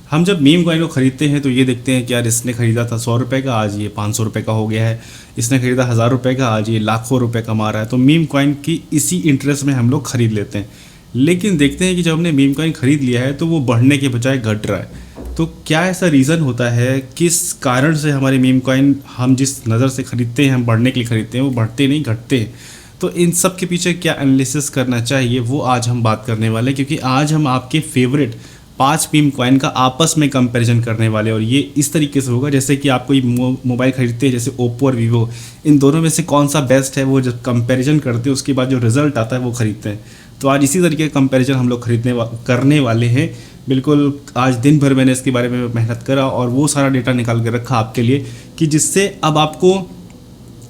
हम जब meme coin को खरीदते हैं तो ये देखते हैं कि यार इसने खरीदा था 100 रुपये का, आज ये 500 रुपये का हो गया है। इसने खरीदा 1000 रुपये का, आज ये लाखों रुपए कमा रहा है। तो मीम कॉइन की इसी इंटरेस्ट में हम लोग खरीद लेते हैं। लेकिन देखते हैं कि जब हमने मीम कॉइन खरीद लिया है तो वो बढ़ने के बजाय घट रहा है। तो क्या ऐसा रीज़न होता है, किस कारण से हमारे मीम कॉइन हम जिस नज़र से खरीदते हैं, हम बढ़ने के लिए खरीदते हैं, वो बढ़ते नहीं घटते हैं। तो इन सब के पीछे क्या एनालिसिस करना चाहिए वो आज हम बात करने वाले हैं, क्योंकि आज हम आपके फेवरेट 5 मीम कॉइन का आपस में कंपैरिजन करने वाले हैं। और ये इस तरीके से होगा जैसे कि आप कोई मोबाइल खरीदते हैं, जैसे ओप्पो और वीवो, इन दोनों में से कौन सा बेस्ट है वो जब कंपैरिजन करते हैं उसके बाद जो रिजल्ट आता है वो खरीदते हैं। तो आज इसी तरीके का कंपैरिजन हम लोग करने वाले हैं। बिल्कुल आज दिन भर मैंने इसके बारे में मेहनत करा और वो सारा डेटा निकाल के रखा आपके लिए, कि जिससे अब आपको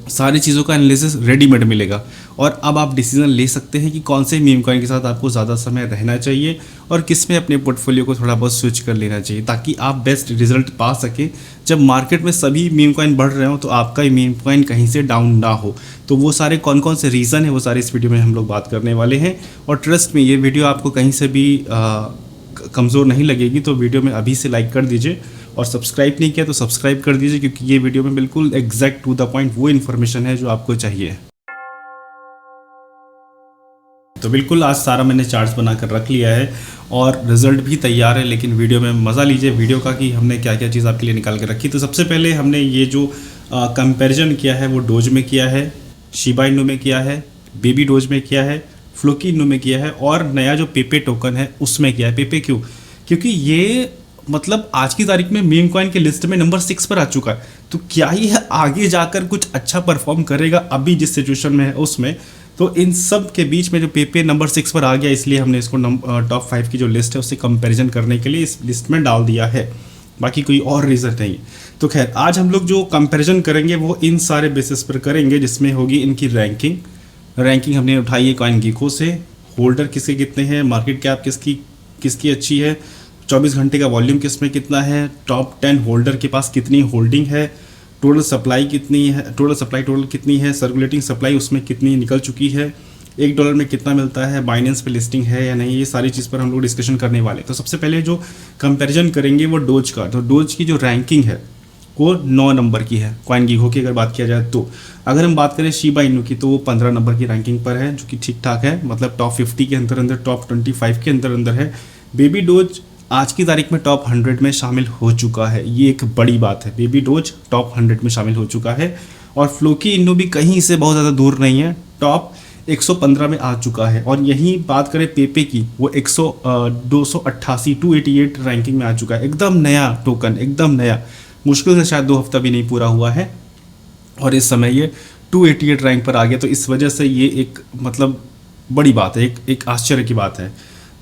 सारी चीज़ों का एनालिसिस रेडीमेड मिलेगा और अब आप डिसीजन ले सकते हैं कि कौन से मीम कॉइन के साथ आपको ज़्यादा समय रहना चाहिए और किस में अपने पोर्टफोलियो को थोड़ा बहुत स्विच कर लेना चाहिए, ताकि आप बेस्ट रिजल्ट पा सकें। जब मार्केट में सभी मीम कॉइन बढ़ रहे हो तो आपका ही मीम कॉइन कहीं से डाउन ना हो। तो वो सारे कौन कौन से रीज़न है वो सारे इस वीडियो में हम लोग बात करने वाले हैं। और ट्रस्ट में ये वीडियो आपको कहीं से भी कमज़ोर नहीं लगेगी। तो वीडियो में अभी से लाइक कर दीजिए और सब्सक्राइब नहीं किया तो सब्सक्राइब कर दीजिए, क्योंकि ये वीडियो में बिल्कुल एग्जैक्ट टू द पॉइंट वो इन्फॉर्मेशन है जो आपको चाहिए। तो बिल्कुल आज सारा मैंने चार्ट्स बनाकर रख लिया है और रिजल्ट भी तैयार है, लेकिन वीडियो में मज़ा लीजिए वीडियो का कि हमने क्या क्या चीज़ आपके लिए निकाल के रखी। तो सबसे पहले हमने ये जो कंपैरिजन किया है वो डोज में किया है, शिबा इनू में किया है, बेबी डोज में किया है, फ्लोकी इनू में किया है और नया जो पेपे टोकन है उसमें किया है। पेपे क्यों? क्योंकि ये मतलब आज की तारीख में मीम कॉइन की लिस्ट में नंबर 6 पर आ चुका है। तो क्या ही आगे जाकर कुछ अच्छा परफॉर्म करेगा अभी जिस सिचुएशन में है उसमें। तो इन सब के बीच में जो पेपे नंबर 6 पर आ गया, इसलिए हमने इसको टॉप 5 की जो लिस्ट है उससे कंपैरिजन करने के लिए इस लिस्ट में डाल दिया है, बाकी कोई और रीज़न नहीं। तो खैर आज हम लोग जो कंपैरिजन करेंगे वो इन सारे बेसिस पर करेंगे, जिसमें होगी इनकी रैंकिंग हमने उठाई है CoinGecko से। होल्डर किसके कितने हैं, मार्केट कैप किसकी अच्छी है, 24 घंटे का वॉल्यूम किस में कितना है, टॉप 10 होल्डर के पास कितनी होल्डिंग है, टोटल सप्लाई कितनी है, सर्कुलेटिंग सप्लाई उसमें कितनी निकल चुकी है, $1 में कितना मिलता है, बाइनेंस पे लिस्टिंग है या नहीं, ये सारी चीज़ पर हम लोग डिस्कशन करने वाले। तो सबसे पहले जो कंपैरिजन करेंगे वो डोज का। तो डोज की जो रैंकिंग है वो 9 नंबर की है CoinGecko की अगर बात किया जाए तो। अगर हम बात करें शिबा इनू की तो वो 15 नंबर की रैंकिंग पर है, जो कि ठीक ठाक है, मतलब टॉप 50 के अंदर टॉप 25 के अंदर है। बेबी डोज आज की तारीख में टॉप 100 में शामिल हो चुका है, ये एक बड़ी बात है। बेबी डोज टॉप 100 में शामिल हो चुका है और फ्लोकी इनू भी कहीं से बहुत ज़्यादा दूर नहीं है, टॉप 115 में आ चुका है। और यही बात करें पेपे की, वो 288 रैंकिंग में आ चुका है। एकदम नया टोकन, एकदम नया, मुश्किल से शायद 2 हफ्ता भी नहीं पूरा हुआ है और इस समय ये 288 रैंक पर आ गया। तो इस वजह से ये एक मतलब बड़ी बात है, एक आश्चर्य की बात है।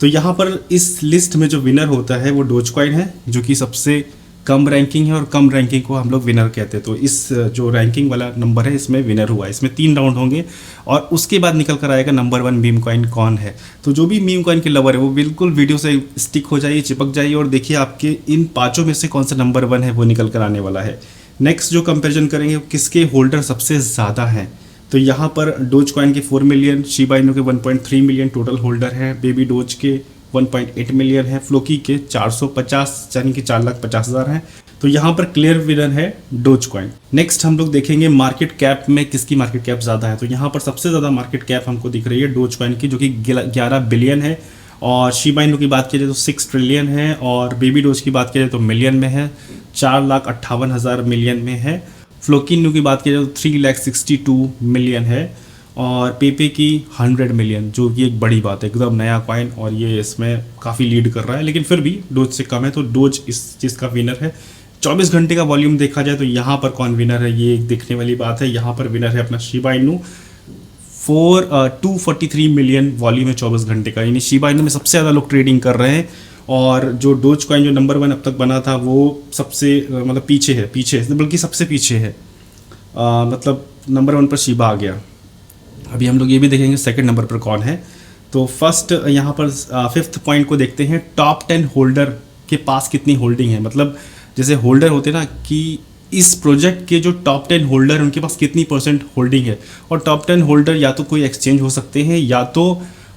तो यहाँ पर इस लिस्ट में जो विनर होता है वो डोजकॉइन है, जो कि सबसे कम रैंकिंग है और कम रैंकिंग को हम लोग विनर कहते हैं। तो इस जो रैंकिंग वाला नंबर है इसमें विनर हुआ है। इसमें 3 राउंड होंगे और उसके बाद निकल कर आएगा नंबर 1 मीम कॉइन कौन है। तो जो भी मीम कॉइन के लवर है वो बिल्कुल वीडियो से स्टिक हो जाइए, चिपक जाइए और देखिए आपके इन 5 में से कौन सा नंबर 1 है वो निकल कर आने वाला है। नेक्स्ट जो कंपेरिजन करेंगे किसके होल्डर सबसे ज़्यादा हैं। तो यहाँ पर डोज कॉइन के 4 मिलियन, शिबा इनू के 1.3 मिलियन टोटल होल्डर है, बेबी डोज के 1.8 मिलियन है, फ्लोकी के 450 यानी कि 4,50,000 हैं। तो यहाँ पर क्लियर विनर है डोज कॉइन। नेक्स्ट हम लोग देखेंगे मार्केट कैप में किसकी मार्केट कैप ज़्यादा है। तो यहाँ पर सबसे ज़्यादा मार्केट कैप हमको दिख रही है डोज कॉइन की, जो कि 11 बिलियन है। और शिबा इनू की बात की जाए तो 6 ट्रिलियन है और बेबी डोज की बात की जाए तो मिलियन में है, 4,58,000 मिलियन में है। फ्लोकी इनू की बात की जाए तो 3,62 मिलियन है और पेपे की 100 मिलियन, जो कि एक बड़ी बात है, एकदम नया कॉइन और ये इसमें काफ़ी लीड कर रहा है, लेकिन फिर भी डोज से कम है। तो डोज इस चीज़ का विनर है। 24 घंटे का वॉल्यूम देखा जाए तो यहाँ पर कौन विनर है ये एक देखने वाली बात है। यहाँ पर विनर है अपना शिबा इनू, 243 मिलियन वॉल्यूम है 24 घंटे का, यानी शिबा इनू में सबसे ज़्यादा लोग ट्रेडिंग कर रहे हैं। और जो डोज कॉइन जो नंबर 1 अब तक बना था वो सबसे मतलब पीछे बल्कि सबसे पीछे है, मतलब नंबर 1 पर शिबा आ गया। अभी हम लोग ये भी देखेंगे सेकंड नंबर पर कौन है। तो फर्स्ट यहाँ पर 5th पॉइंट को देखते हैं, टॉप 10 होल्डर के पास कितनी होल्डिंग है। मतलब जैसे होल्डर होते हैं ना कि इस प्रोजेक्ट के जो टॉप 10 होल्डर हैं उनके पास कितनी % होल्डिंग है। और टॉप 10 होल्डर या तो कोई एक्सचेंज हो सकते हैं या तो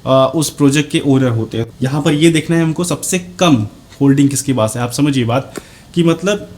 उस प्रोजेक्ट के ओनर होते हैं। यहाँ पर ये देखना है हमको सबसे कम होल्डिंग किसके पास है। आप समझिए बात कि मतलब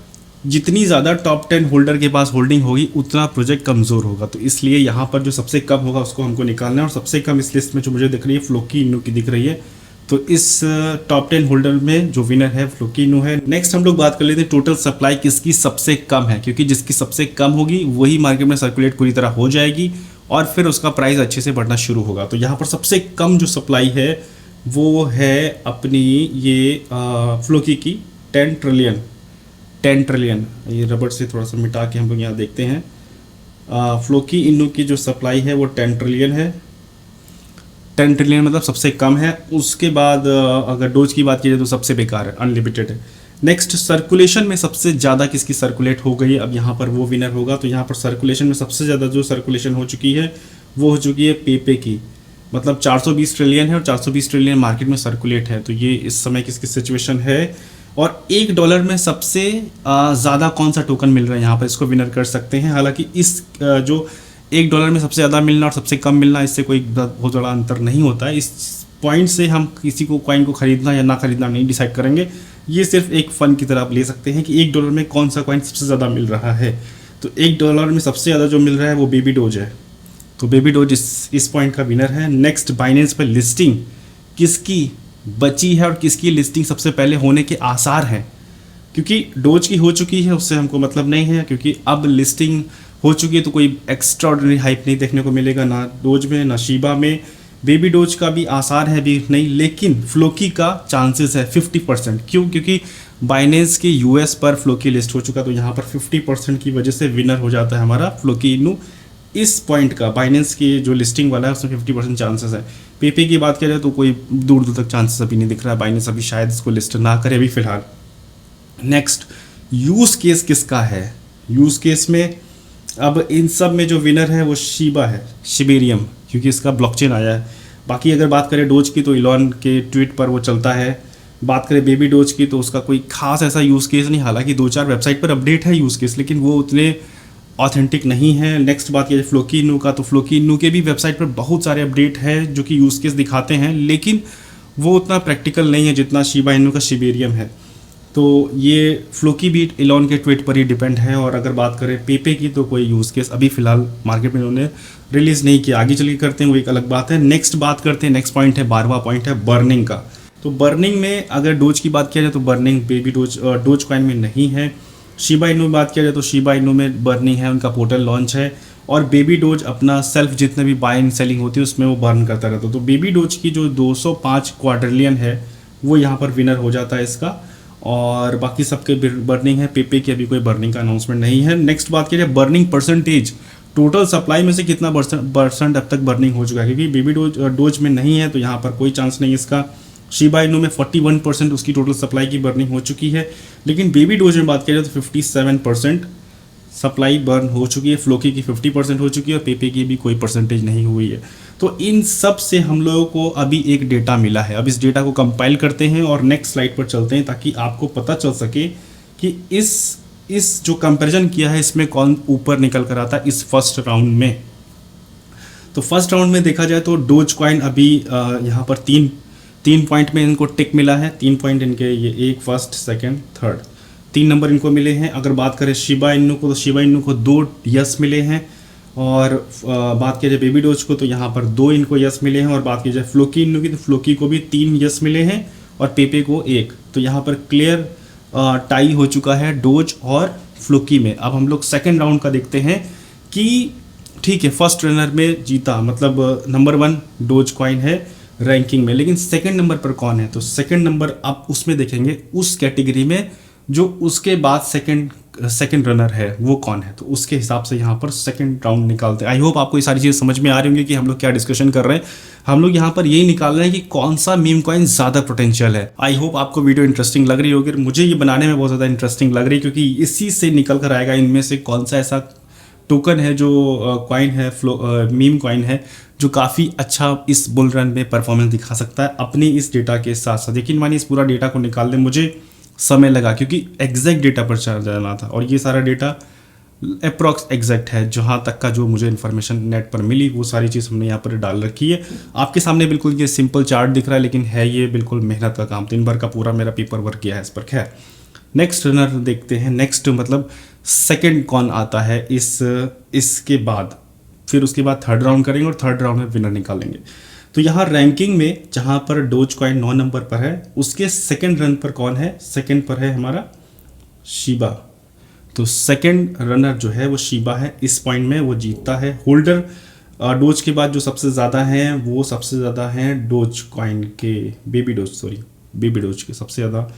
जितनी ज़्यादा टॉप 10 होल्डर के पास होल्डिंग होगी उतना प्रोजेक्ट कमज़ोर होगा। तो इसलिए यहाँ पर जो सबसे कम होगा उसको हमको निकालना है, और सबसे कम इस लिस्ट में जो मुझे दिख रही है फ्लोकी इनू की दिख रही है। तो इस टॉप 10 होल्डर में जो विनर है फ्लोकी इनू है। नेक्स्ट हम लोग बात कर लेते हैं टोटल सप्लाई किसकी सबसे कम है, क्योंकि जिसकी सबसे कम होगी वही मार्केट में सर्कुलेट पूरी तरह हो जाएगी और फिर उसका प्राइस अच्छे से बढ़ना शुरू होगा। तो यहाँ पर सबसे कम जो सप्लाई है वो है अपनी ये फ्लोकी की 10 ट्रिलियन। ये रबड़ से थोड़ा सा मिटा के हम लोग यहाँ देखते हैं। फ्लोकी इनू की जो सप्लाई है वो 10 ट्रिलियन है। 10 ट्रिलियन मतलब सबसे कम है। उसके बाद अगर डोज की बात की जाए तो सबसे बेकार है, अनलिमिटेड है। नेक्स्ट सर्कुलेशन में सबसे ज़्यादा किसकी सर्कुलेट हो गई, अब यहाँ पर वो विनर होगा। तो यहाँ पर सर्कुलेशन में सबसे ज़्यादा जो सर्कुलेशन हो चुकी है वो हो चुकी है पेपे की, मतलब 420 ट्रिलियन है और 420 ट्रिलियन मार्केट में सर्कुलेट है। तो ये इस समय किसकी सिचुएशन है। और $1 में सबसे ज़्यादा कौन सा टोकन मिल रहा है यहाँ पर, इसको विनर कर सकते हैं। हालांकि इस जो $1 में सबसे ज़्यादा मिलना और सबसे कम मिलना, इससे कोई बहुत बड़ा अंतर नहीं होता है। इस पॉइंट से हम किसी को कॉइन को ख़रीदना या ना ख़रीदना नहीं डिसाइड करेंगे। ये सिर्फ एक फ़न की तरह आप ले सकते हैं कि $1 में कौन सा कॉइन सबसे ज़्यादा मिल रहा है। तो $1 में सबसे ज़्यादा जो मिल रहा है वो बेबी डोज है। तो बेबी डोज इस पॉइंट का विनर है। नेक्स्ट बाइनेंस पर लिस्टिंग किसकी बची है और किसकी लिस्टिंग सबसे पहले होने के आसार हैं, क्योंकि डोज की हो चुकी है उससे हमको मतलब नहीं है, क्योंकि अब लिस्टिंग हो चुकी है तो कोई एक्स्ट्राऑर्डिनरी हाइप नहीं देखने को मिलेगा ना डोज में ना शीबा में। बेबी डोज का भी आसार है भी नहीं, लेकिन फ्लोकी का चांसेस है 50%। क्यों? क्योंकि बाइनेंस के यूएस पर फ्लोकी लिस्ट हो चुका, तो यहाँ पर 50% की वजह से विनर हो जाता है हमारा फ्लोकी इनू। इस पॉइंट का बाइनेंस की जो लिस्टिंग वाला है उसमें 50% चांसेस है। पेपे की बात करें तो कोई दूर दूर तक चांसेस अभी नहीं दिख रहा है, बाइनेंस अभी शायद इसको लिस्ट ना करे अभी फिलहाल। नेक्स्ट यूज़ केस किसका है। यूज़ केस में अब इन सब में जो विनर है वो शीबा है, शिबेरियम, क्योंकि इसका ब्लॉकचेन आया है। बाकी अगर बात करें डोज की तो इलॉन के ट्वीट पर वो चलता है। बात करें बेबी डोज की तो उसका कोई खास ऐसा यूज़ केस नहीं, हालांकि 2-4 वेबसाइट पर अपडेट है यूज़ केस, लेकिन वो उतने ऑथेंटिक नहीं है। नेक्स्ट बात किया फ्लोकी इनू का, तो फ्लोकी इनू के भी वेबसाइट पर बहुत सारे अपडेट है जो कि यूज़ केस दिखाते हैं, लेकिन वो उतना प्रैक्टिकल नहीं है जितना शीबा इनू का शिबेरियम है। तो ये फ्लोकी भी इलॉन के ट्वीट पर ही डिपेंड है। और अगर बात करें पेपे की तो कोई यूज़ केस अभी फ़िलहाल मार्केट में उन्होंने रिलीज़ नहीं किया, आगे चल के करते हैं वो एक अलग बात है। नेक्स्ट बात करते हैं, नेक्स्ट पॉइंट है 12वां पॉइंट है बर्निंग का। तो बर्निंग में अगर डोज की बात किया जाए तो बर्निंग बेबी डोज कॉइन में नहीं है। शीबा इनू में बात किया जाए तो शीबा इनू में बर्निंग है, उनका पोर्टल लॉन्च है। और बेबी डोज अपना सेल्फ जितने भी बाइंग सेलिंग होती है उसमें वो बर्न करता रहता है। तो बेबी डोज की जो 205 क्वाड्रिलियन है वो यहाँ पर विनर हो जाता है इसका, और बाकी सबके बर्निंग है। पेपे की अभी कोई बर्निंग का अनाउंसमेंट नहीं है। नेक्स्ट बात किया जाए बर्निंग परसेंटेज, टोटल सप्लाई में से कितना परसेंट अब तक बर्निंग हो चुका है, क्योंकि बेबी डोज में नहीं है तो यहाँ पर कोई चांस नहीं इसका। शीबा इनू में 41% उसकी टोटल सप्लाई की बर्निंग हो चुकी है, लेकिन बेबी डोज में बात करें तो 57% सप्लाई बर्न हो चुकी है। फ्लोकी की 50% हो चुकी है और पेपे की भी कोई परसेंटेज नहीं हुई है। तो इन सब से हम लोगों को अभी एक डेटा मिला है। अब इस डेटा को कंपाइल करते हैं और नेक्स्ट स्लाइड पर चलते हैं ताकि आपको पता चल सके कि इस जो कंपैरिजन किया है इसमें कौन ऊपर निकल कर आता है इस फर्स्ट राउंड में। तो फर्स्ट राउंड में देखा जाए तो डोज कॉइन अभी यहाँ पर तीन पॉइंट में इनको टिक मिला है। 3 पॉइंट इनके ये एक फर्स्ट सेकंड थर्ड 3 नंबर इनको मिले हैं। अगर बात करें शीबा इनू को तो शीबा इनू को 2 यस मिले हैं, और बात की जाए बेबी डोज को तो यहाँ पर 2 इनको यस मिले हैं। और बात की जाए फ्लोकी इनू की तो फ्लोकी को भी 3 यस मिले हैं और पेपे को 1। तो यहाँ पर क्लियर टाई हो चुका है डोज और फ्लोकी में। अब हम लोग सेकेंड राउंड का देखते हैं कि ठीक है फर्स्ट रनर में जीता, मतलब नंबर 1 डोज कॉइन है रैंकिंग में, लेकिन सेकंड नंबर पर कौन है। तो सेकंड नंबर आप उसमें देखेंगे उस कैटेगरी में जो उसके बाद सेकंड रनर है वो कौन है, तो उसके हिसाब से यहाँ पर सेकंड राउंड निकालते हैं। आई होप आपको ये सारी चीज़ें समझ में आ रही होंगी कि हम लोग क्या डिस्कशन कर रहे हैं। हम लोग यहाँ पर यही निकाल रहे हैं कि कौन सा मीम कॉइन ज़्यादा पोटेंशियल है। आई होप आपको वीडियो इंटरेस्टिंग लग रही होगी। मुझे ये बनाने में बहुत ज़्यादा इंटरेस्टिंग लग रही है, क्योंकि इसी से निकल कर आएगा इनमें से कौन सा ऐसा टोकन है जो कॉइन है मीम कॉइन है जो काफ़ी अच्छा इस बुल रन में परफॉर्मेंस दिखा सकता है अपने इस डेटा के साथ साथ। यकीन मानिए इस पूरा डेटा को निकालने मुझे समय लगा, क्योंकि एग्जैक्ट डेटा पर जाना था और ये सारा डेटा अप्रॉक्स एग्जैक्ट है, जहाँ तक का जो मुझे इन्फॉर्मेशन नेट पर मिली वो सारी चीज़ हमने यहाँ पर डाल रखी है। आपके सामने बिल्कुल ये सिंपल चार्ट दिख रहा है, लेकिन है ये बिल्कुल मेहनत का काम, 3 बार का पूरा मेरा पेपर वर्क किया है इस पर। खैर नेक्स्ट रनर देखते हैं। नेक्स्ट मतलब सेकंड कौन आता है इसके बाद, फिर उसके बाद थर्ड राउंड करेंगे और थर्ड राउंड में विनर निकालेंगे। तो यहाँ रैंकिंग में जहाँ पर डोज कॉइन 9 नंबर पर है, उसके सेकंड रन पर कौन है? सेकंड पर है हमारा शिबा। तो सेकंड रनर जो है वो शिबा है, इस पॉइंट में वो जीतता है। होल्डर डोज के बाद जो सबसे ज़्यादा हैं वो सबसे ज़्यादा हैं डोज कॉइन के, बेबी डोज के सबसे ज़्यादा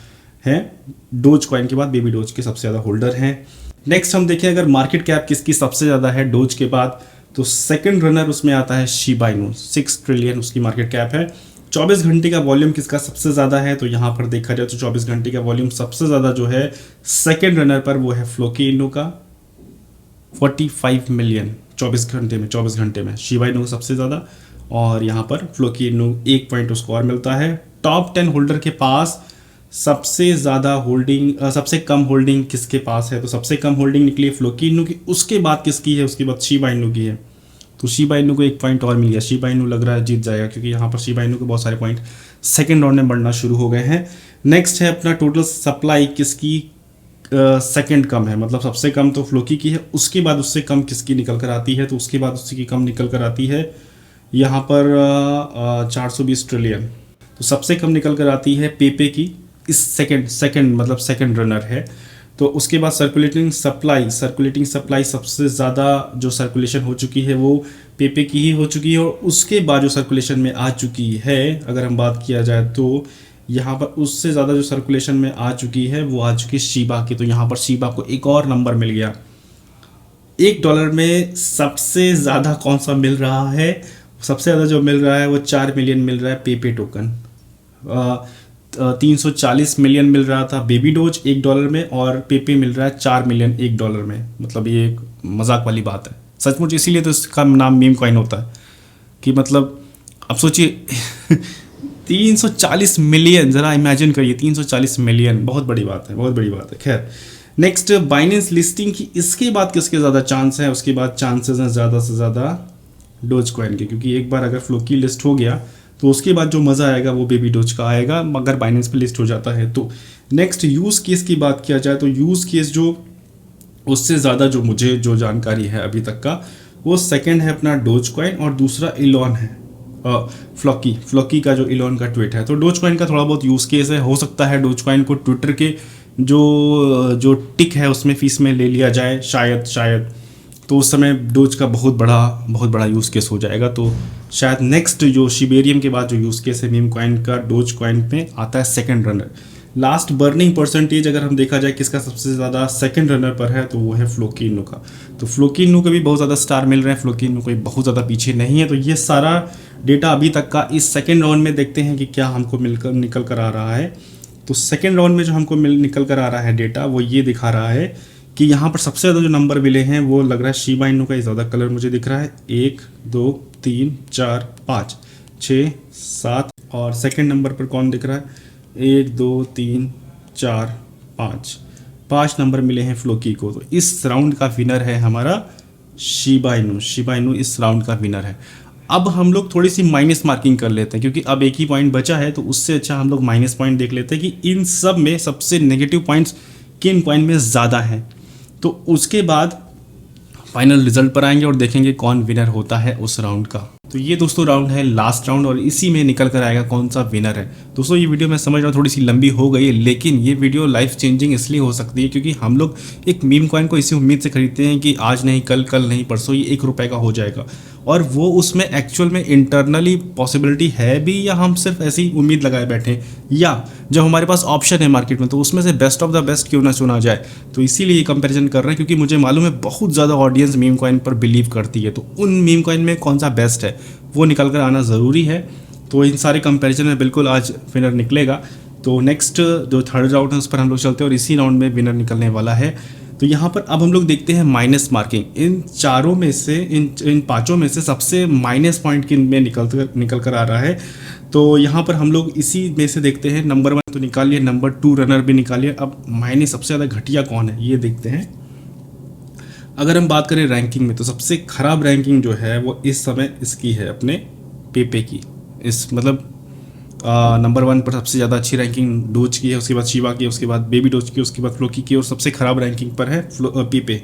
हैं। डोज कॉइन के बाद बेबी डोज के सबसे ज़्यादा होल्डर हैं। नेक्स्ट हम देखें अगर मार्केट कैप किसकी सबसे ज़्यादा है डोज के बाद, तो सेकंड रनर उसमें आता है शिबा इनू, 6 ट्रिलियन उसकी मार्केट कैप है। 24 घंटे का वॉल्यूम किसका सबसे ज़्यादा है, तो यहाँ पर देखा जाए तो 24 घंटे का वॉल्यूम सबसे ज़्यादा जो है सेकंड रनर पर वो है फ्लोकी इनू का 45 मिलियन 24 घंटे में शिबा इनू सबसे ज़्यादा, और यहाँ पर फ्लोकी इनू 1 पॉइंट उसको और मिलता है। टॉप 10 होल्डर के पास सबसे ज़्यादा होल्डिंग, सबसे कम होल्डिंग किसके पास है, तो सबसे कम होल्डिंग निकली है फ्लोकी इनू की। उसके बाद किसकी है? उसके बाद शिबा इनू की है। तो शिबा इनू को 1 पॉइंट और मिल गया। शिबा इनू लग रहा है जीत जाएगा, क्योंकि यहाँ पर शिबा इनू के बहुत सारे पॉइंट सेकंड राउंड में बढ़ना शुरू हो गए हैं। नेक्स्ट है अपना टोटल सप्लाई किसकी सेकंड कम है, मतलब सबसे कम तो फ्लोकी की है, उसके बाद उससे कम किसकी निकल कर आती है, तो उसके बाद उसकी कम निकल कर आती है यहाँ पर 420 ट्रिलियन। तो सबसे कम निकल कर आती है पेपे की, इस सेकंड मतलब सेकंड रनर है। तो उसके बाद सर्कुलेटिंग सप्लाई सबसे ज़्यादा जो सर्कुलेशन हो चुकी है वो पेपे की ही हो चुकी है, और उसके बाद जो सर्कुलेशन में आ चुकी है अगर हम बात किया जाए तो यहाँ पर उससे ज़्यादा जो सर्कुलेशन में आ चुकी है वो आ चुकी है शिबा की। तो यहाँ पर शिबा को एक और नंबर मिल गया। $1 में सबसे ज़्यादा कौन सा मिल रहा है? सबसे ज़्यादा जो मिल रहा है वो 4 मिलियन मिल रहा है पेपे टोकन। 340 मिलियन मिल रहा था बेबी डोज $1 में, और पेपे मिल रहा है 4 मिलियन $1 में। मतलब ये एक मजाक वाली बात है सचमुच, इसीलिए तो इसका नाम मीम कॉइन होता है कि मतलब अब सोचिए 340 मिलियन, ज़रा इमेजिन करिए 340 मिलियन, बहुत बड़ी बात है, बहुत बड़ी बात है। खैर नेक्स्ट बाइनेंस लिस्टिंग की, इसके बाद किसके ज़्यादा चांस है? उसके बाद चांसेस हैं ज़्यादा से ज़्यादा डोज कॉइन के, क्योंकि एक बार अगर फ्लोकी लिस्ट हो गया तो उसके बाद जो मज़ा आएगा वो बेबी डोज का आएगा, अगर बाइनेंस पे लिस्ट हो जाता है तो। नेक्स्ट यूज़ केस की बात किया जाए तो यूज़ केस जो उससे ज़्यादा जो मुझे जो जानकारी है अभी तक का, वो सेकंड है अपना डोज कॉइन, और दूसरा इलॉन है फ्लोकी का जो इलॉन का ट्वीट है। तो डोज कॉइन का थोड़ा बहुत यूज़ केस है, हो सकता है डोज कॉइन को ट्विटर के जो टिक है उसमें फीस में ले लिया जाए शायद, तो उस समय डोज का बहुत बड़ा यूज़ केस हो जाएगा। तो शायद नेक्स्ट जो शिबेरियम के बाद जो यूज़ केस है मीम कॉइन का, डोज कॉइन में आता है second runner. Last burning percentage अगर हम देखा जाए किसका सबसे ज़्यादा सेकंड रनर पर है, तो वो है फ्लोकी इनू का। तो फ्लोकी इनू को भी बहुत ज़्यादा स्टार मिल रहे हैं, फ्लोकी इनू कोई बहुत ज़्यादा पीछे नहीं है। तो ये सारा डेटा अभी तक का इस सेकेंड राउंड में देखते हैं कि क्या हमको निकल कर आ रहा है। तो सेकेंड राउंड में जो हमको निकल कर आ रहा है डेटा, वो ये दिखा रहा है कि यहाँ पर सबसे ज़्यादा जो नंबर मिले हैं वो लग रहा है शिबा इनू का ही ज़्यादा कलर मुझे दिख रहा है। 1 2 3 4 5 6 7, और सेकंड नंबर पर कौन दिख रहा है? 1 2 3 4 5 नंबर मिले हैं फ्लोकी को। तो इस राउंड का विनर है हमारा शिबा इनू इस राउंड का विनर है। अब हम लोग थोड़ी सी माइनस मार्किंग कर लेते हैं, क्योंकि अब एक ही पॉइंट बचा है, तो उससे अच्छा हम लोग माइनस पॉइंट देख लेते हैं कि इन सब में सबसे नेगेटिव पॉइंट्स किन पॉइंट में ज़्यादा हैं। तो उसके बाद फाइनल रिजल्ट पर आएंगे और देखेंगे कौन विनर होता है उस राउंड का। तो ये दोस्तों राउंड है लास्ट राउंड, और इसी में निकल कर आएगा कौन सा विनर है। दोस्तों ये वीडियो मैं समझ रहा हूँ थोड़ी सी लंबी हो गई है, लेकिन ये वीडियो लाइफ चेंजिंग इसलिए हो सकती है क्योंकि हम लोग एक मीम कॉइन को इसी उम्मीद से खरीदते हैं कि आज नहीं कल नहीं परसों ये ₹1 का हो जाएगा, और वो उसमें एक्चुअल में इंटरनली पॉसिबिलिटी है भी, या हम सिर्फ ऐसी उम्मीद लगाए बैठे, या जब हमारे पास ऑप्शन है मार्केट में तो उसमें से बेस्ट ऑफ द बेस्ट क्यों ना चुना जाए। तो इसीलिए ये कंपैरिजन कर रहे हैं, क्योंकि मुझे मालूम है बहुत ज़्यादा ऑडियंस मीम कॉइन पर बिलीव करती है, तो उन मीम कॉइन में कौन सा बेस्ट है वो निकल कर आना ज़रूरी है। तो इन सारे कंपैरिजन में बिल्कुल आज विनर निकलेगा। तो नेक्स्ट जो थर्ड राउंड है उस पर हम लोग चलते हैं, और इसी राउंड में विनर निकलने वाला है। तो यहाँ पर अब हम लोग देखते हैं माइनस मार्किंग। इन चारों में से इन पांचों में से सबसे माइनस पॉइंट किन में निकल कर आ रहा है। तो यहाँ पर हम लोग इसी में से देखते हैं। नंबर 1 तो निकाल लिए, नंबर 2 रनर भी निकालिए। अब माइनस सबसे ज़्यादा घटिया कौन है ये देखते हैं। अगर हम बात करें रैंकिंग में तो सबसे ख़राब रैंकिंग जो है वो इस समय इसकी है अपने पेपे की। इस मतलब नंबर 1 पर सबसे ज़्यादा अच्छी रैंकिंग डोज की है, उसके बाद शिबा की, उसके बाद बेबी डोज की, उसके बाद फ्लोकी की, और सबसे ख़राब रैंकिंग पर है पेपे।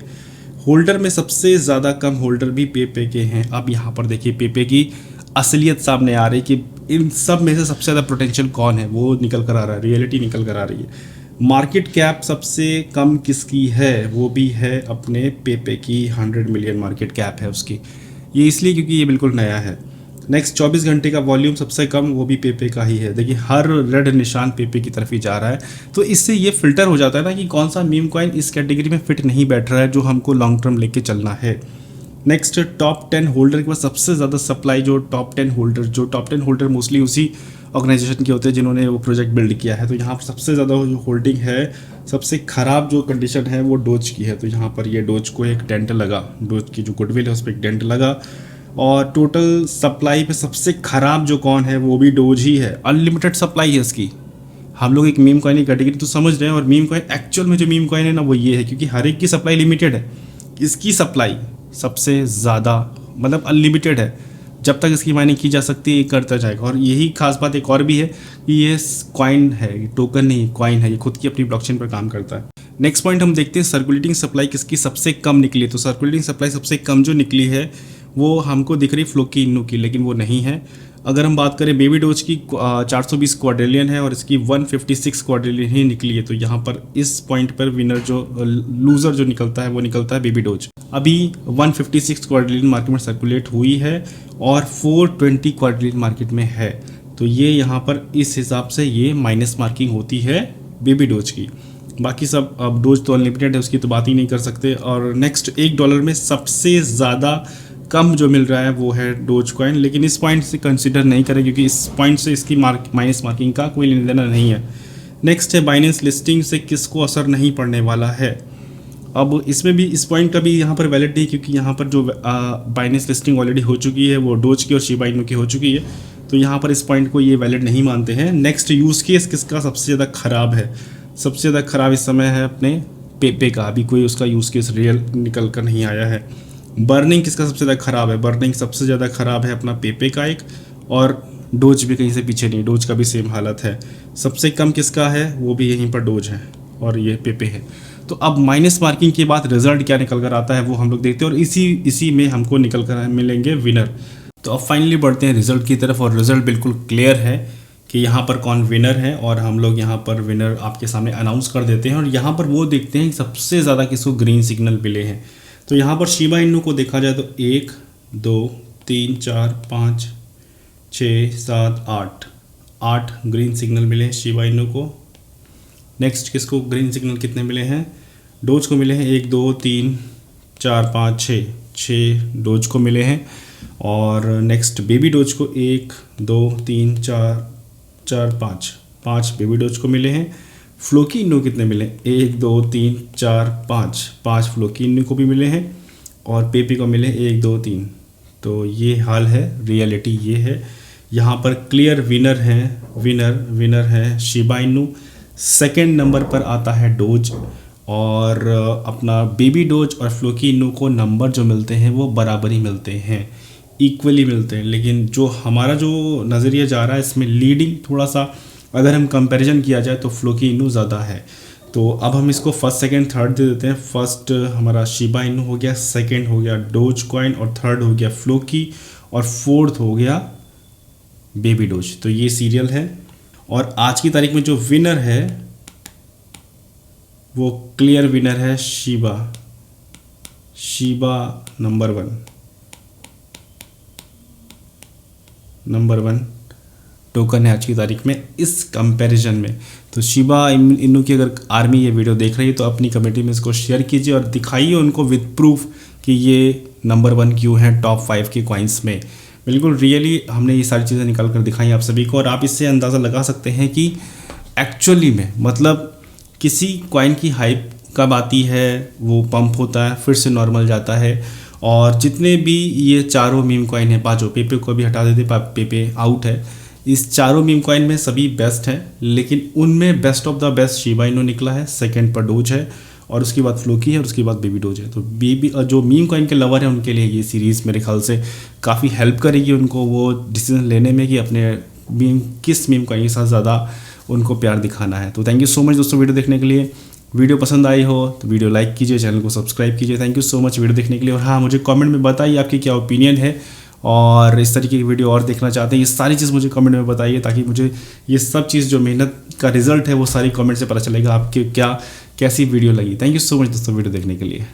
होल्डर में सबसे ज़्यादा कम होल्डर भी पेपे के हैं। अब यहाँ पर देखिए पेपे की असलियत सामने आ रही कि इन सब में से सबसे ज़्यादा पोटेंशियल कौन है, वो निकल कर आ रहा है, रियलिटी निकल कर आ रही है। मार्केट कैप सबसे कम किसकी है, वो भी है अपने पेपे की। 100 मिलियन मार्केट कैप है उसकी। ये इसलिए क्योंकि ये बिल्कुल नया है। नेक्स्ट 24 घंटे का वॉल्यूम सबसे कम वो भी पेपे का ही है। देखिए हर रेड निशान पेपे की तरफ ही जा रहा है। तो इससे ये फिल्टर हो जाता है ना कि कौन सा मीम कॉइन इस कैटेगरी में फिट नहीं बैठ रहा है जो हमको लॉन्ग टर्म लेके चलना है। नेक्स्ट टॉप 10 होल्डर के पास सबसे ज़्यादा सप्लाई, जो टॉप 10 होल्डर मोस्टली उसी ऑर्गेनाइजेशन के होते हैं जिन्होंने वो प्रोजेक्ट बिल्ड किया है। तो यहाँ पर सबसे ज़्यादा जो होल्डिंग है, सबसे ख़राब जो कंडीशन है वो डोज की है। तो यहाँ पर ये डोज को एक डेंट लगा, डोज की जो गुडविल है उस पर एक डेंट लगा। और टोटल सप्लाई पे सबसे ख़राब जो कौन है वो भी डोज ही है। अनलिमिटेड सप्लाई है इसकी। हम लोग एक मीम कॉइन की कैटेगरी तो समझ रहे हैं, और मीम कॉइन एक्चुअल में जो मीम कॉइन है ना वो ये है, क्योंकि हर एक की सप्लाई लिमिटेड है, इसकी सप्लाई सबसे ज़्यादा मतलब अनलिमिटेड है। जब तक इसकी माइनिंग की जा सकती है ये करता जाएगा। और यही खास बात एक और भी है कि ये कॉइन है, टोकन नहीं कॉइन है, ये खुद की अपनी ब्लॉकचेन पर काम करता है। नेक्स्ट पॉइंट हम देखते हैं सर्कुलेटिंग सप्लाई किसकी सबसे कम निकली है। तो सर्कुलेटिंग सप्लाई सबसे कम जो निकली है वो हमको दिख रही फ्लोकी इन्नू की, लेकिन वो नहीं है। अगर हम बात करें बेबी डोज की 420 क्वाड्रिलियन है और इसकी 156 क्वाड्रिलियन ही निकली है। तो यहाँ पर इस पॉइंट पर विनर जो लूज़र जो निकलता है वो निकलता है बेबी डोज। अभी 156 क्वाड्रिलियन मार्केट में सर्कुलेट हुई है और 420 क्वाड्रिलियन मार्केट में है। तो ये यहाँ पर इस हिसाब से ये माइनस मार्किंग होती है बेबी डोज की। बाकी सब अब डोज तो अनलिमिटेड है, उसकी तो बात ही नहीं कर सकते। और नेक्स्ट $1 में सबसे ज़्यादा कम जो मिल रहा है वो है डोज कॉइन, लेकिन इस पॉइंट से कंसिडर नहीं करें क्योंकि इस पॉइंट से इसकी माइनस मार्किंग का कोई लेना देना नहीं है। नेक्स्ट है बाइनेंस लिस्टिंग से किसको असर नहीं पड़ने वाला है। अब इसमें भी इस पॉइंट का भी यहाँ पर वैलिड नहीं, क्योंकि यहाँ पर जो बाइनेंस लिस्टिंग ऑलरेडी हो चुकी है वो डोज की और शिबा इनू की हो चुकी है। तो यहाँ पर इस पॉइंट को ये वैलिड नहीं मानते हैं। नेक्स्ट यूज़ केस किसका सबसे ज़्यादा ख़राब है, सबसे ज़्यादा ख़राब इस समय है अपने पेपे का। अभी कोई उसका यूज़ केस रियल निकल कर नहीं आया है। बर्निंग किसका सबसे ज़्यादा ख़राब है, बर्निंग सबसे ज़्यादा ख़राब है अपना पेपे का एक, और डोज भी कहीं से पीछे नहीं, डोज का भी सेम हालत है। सबसे कम किसका है वो भी यहीं पर डोज है और ये पेपे है। तो अब माइनस मार्किंग के बाद रिजल्ट क्या निकल कर आता है वो हम लोग देखते हैं, और इसी में हमको निकल कर मिलेंगे विनर। तो अब फाइनली बढ़ते हैं रिजल्ट की तरफ, और रिजल्ट बिल्कुल क्लियर है कि यहाँ पर कौन विनर है, और हम लोग यहाँ पर विनर आपके सामने अनाउंस कर देते हैं। और यहाँ पर वो देखते हैं कि सबसे ज़्यादा किसको ग्रीन सिग्नल मिले हैं। तो यहाँ पर शिबा इनू को देखा जाए तो 1 2 3 4 5 6 7 8 ग्रीन सिग्नल मिले हैं शिबा इनू को। नेक्स्ट किसको ग्रीन सिग्नल कितने मिले हैं, डोज को मिले हैं 1 2 3 4 5 6 डोज को मिले हैं। और नेक्स्ट बेबी डोज को 1 2 3 4 5 बेबी डोज को मिले हैं। फ्लोकी इन्नू कितने मिले, 1 2 3 4 5 फ्लोकी इन्नू को भी मिले हैं, और पेपी को मिले 1 2 3। तो ये हाल है, रियलिटी ये है। यहाँ पर क्लियर विनर है शिबा इन्नू। सेकेंड नंबर पर आता है डोज, और अपना बेबी डोज और फ्लोकी इन्नू को नंबर जो मिलते हैं वो बराबर ही मिलते हैं, इक्वली मिलते हैं। लेकिन जो हमारा जो नज़रिया जा रहा है इसमें लीडिंग थोड़ा सा अगर हम कंपैरिजन किया जाए तो फ्लोकी इन्नू ज़्यादा है। तो अब हम इसको फर्स्ट सेकंड थर्ड दे देते हैं। फर्स्ट हमारा शिबा इन्नू हो गया, सेकंड हो गया डोज कॉइन, और थर्ड हो गया फ्लोकी, और फोर्थ हो गया बेबी डोज। तो ये सीरियल है, और आज की तारीख में जो विनर है वो क्लियर विनर है शिबा नंबर वन टोकन है आज की तारीख में इस कंपैरिजन में। तो शिबा इन्नू की अगर आर्मी ये वीडियो देख रही है तो अपनी कमेटी में इसको शेयर कीजिए और दिखाइए उनको विद प्रूफ कि ये नंबर 1 क्यों है टॉप 5 के कॉइन्स में। बिल्कुल रियली हमने ये सारी चीज़ें निकाल कर दिखाई आप सभी को, और आप इससे अंदाज़ा लगा सकते हैं कि एक्चुअली में मतलब किसी कॉइन की हाइप कब आती है, वो पंप होता है फिर से नॉर्मल जाता है। और जितने भी ये चारों मीम कॉइन है, पाँचों, पेपे को भी हटा देते, पेपे आउट है, इस चारों मीम कॉइन में सभी बेस्ट हैं, लेकिन उनमें best of the best Shiba Inu निकला है, सेकंड पर डोज है, और उसके बाद फ्लोकी है और उसके बाद बेबी डोज है। तो बेबी जो मीम कॉइन के लवर हैं उनके लिए ये सीरीज़ मेरे ख्याल से काफ़ी हेल्प करेगी उनको वो डिसीजन लेने में कि अपने किस मीम कॉइन के साथ ज़्यादा उनको प्यार दिखाना है। तो थैंक यू सो मच दोस्तों वीडियो देखने के लिए। वीडियो पसंद आई हो तो वीडियो लाइक कीजिए, चैनल को सब्सक्राइब कीजिए। Thank you so much video देखने के लिए। और हाँ, मुझे कमेंट में बताइए आपकी क्या ओपिनियन है और इस तरीके की वीडियो और देखना चाहते हैं, ये सारी चीज़ मुझे कमेंट में बताइए ताकि मुझे ये सब चीज़ जो मेहनत का रिजल्ट है वो सारी कमेंट से पता चलेगा आपकी कैसी वीडियो लगी। थैंक यू सो मच दोस्तों वीडियो देखने के लिए।